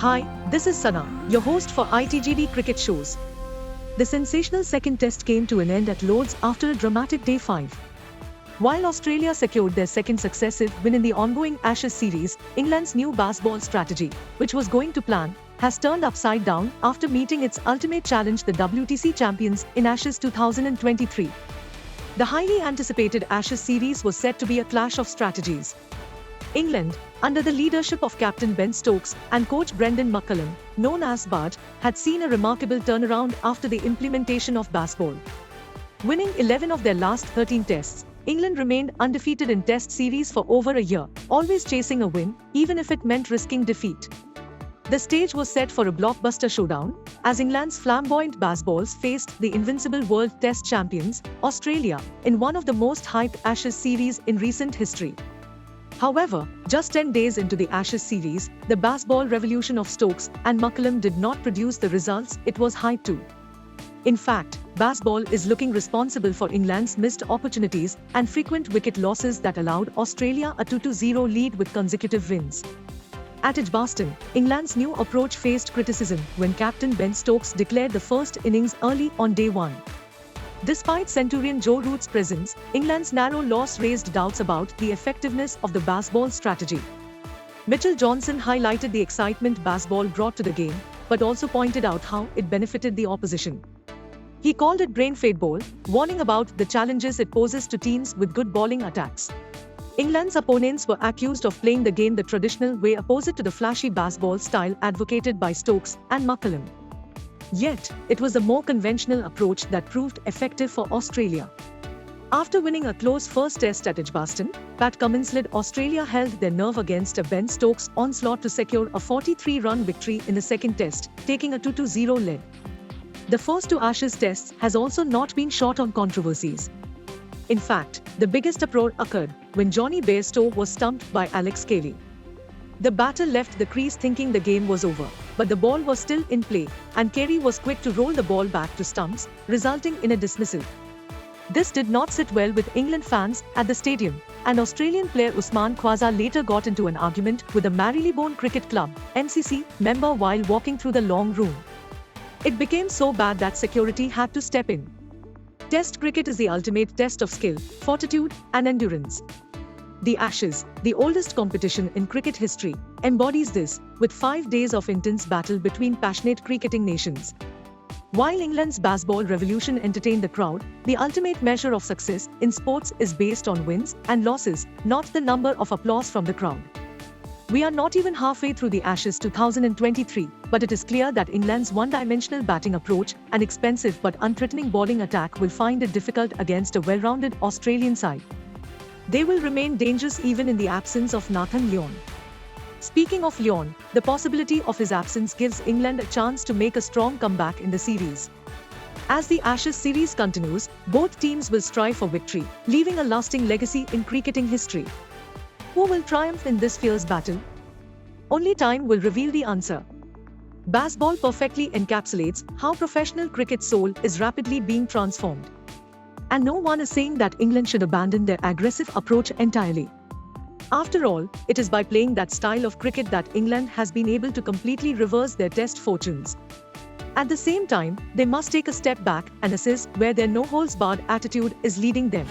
Hi, this is Sanaa, your host for ITGD Cricket Shows. The sensational second test came to an end at Lord's after a dramatic day 5. While Australia secured their second successive win in the ongoing Ashes series, England's new Bazball strategy, which was going to plan, has turned upside down after meeting its ultimate challenge, the WTC champions, in Ashes 2023. The highly anticipated Ashes series was set to be a clash of strategies. England, under the leadership of captain Ben Stokes and coach Brendan McCullum, known as Bud, had seen a remarkable turnaround after the implementation of Bazball. Winning 11 of their last 13 tests, England remained undefeated in test series for over a year, always chasing a win, even if it meant risking defeat. The stage was set for a blockbuster showdown, as England's flamboyant Bazballs faced the invincible World Test champions, Australia, in one of the most hyped Ashes series in recent history. However, just 10 days into the Ashes series, the Bazball revolution of Stokes and McCullum did not produce the results it was hyped to. In fact, Bazball is looking responsible for England's missed opportunities and frequent wicket losses that allowed Australia a 2-0 lead with consecutive wins. At Edgbaston, England's new approach faced criticism when captain Ben Stokes declared the first innings early on day 1. Despite Centurion Joe Root's presence, England's narrow loss raised doubts about the effectiveness of the Bazball strategy. Mitchell Johnson highlighted the excitement Bazball brought to the game, but also pointed out how it benefited the opposition. He called it brain-fade ball, warning about the challenges it poses to teams with good bowling attacks. England's opponents were accused of playing the game the traditional way, opposite to the flashy Bazball style advocated by Stokes and McCullum. Yet, it was a more conventional approach that proved effective for Australia. After winning a close first test at Edgbaston, Pat Cummins-led Australia held their nerve against a Ben Stokes onslaught to secure a 43-run victory in the second test, taking a 2-0 lead. The first two Ashes tests has also not been short on controversies. In fact, the biggest uproar occurred when Johnny Bairstow was stumped by Alex Carey. The batter left the crease thinking the game was over, but the ball was still in play, and Carey was quick to roll the ball back to stumps, resulting in a dismissal. This did not sit well with England fans at the stadium, and Australian player Usman Khawaja later got into an argument with a Marylebone Cricket Club (MCC) member while walking through the long room. It became so bad that security had to step in. Test cricket is the ultimate test of skill, fortitude, and endurance. The Ashes, the oldest competition in cricket history, embodies this, with 5 days of intense battle between passionate cricketing nations. While England's Bazball revolution entertained the crowd, the ultimate measure of success in sports is based on wins and losses, not the number of applause from the crowd. We are not even halfway through the Ashes 2023, but it is clear that England's one-dimensional batting approach and expensive but unthreatening bowling attack will find it difficult against a well-rounded Australian side. They will remain dangerous even in the absence of Nathan Lyon. Speaking of Lyon, the possibility of his absence gives England a chance to make a strong comeback in the series. As the Ashes series continues, both teams will strive for victory, leaving a lasting legacy in cricketing history. Who will triumph in this fierce battle? Only time will reveal the answer. Bazball perfectly encapsulates how professional cricket's soul is rapidly being transformed. And no one is saying that England should abandon their aggressive approach entirely. After all, it is by playing that style of cricket that England has been able to completely reverse their test fortunes. At the same time, they must take a step back and assess where their no-holds-barred attitude is leading them.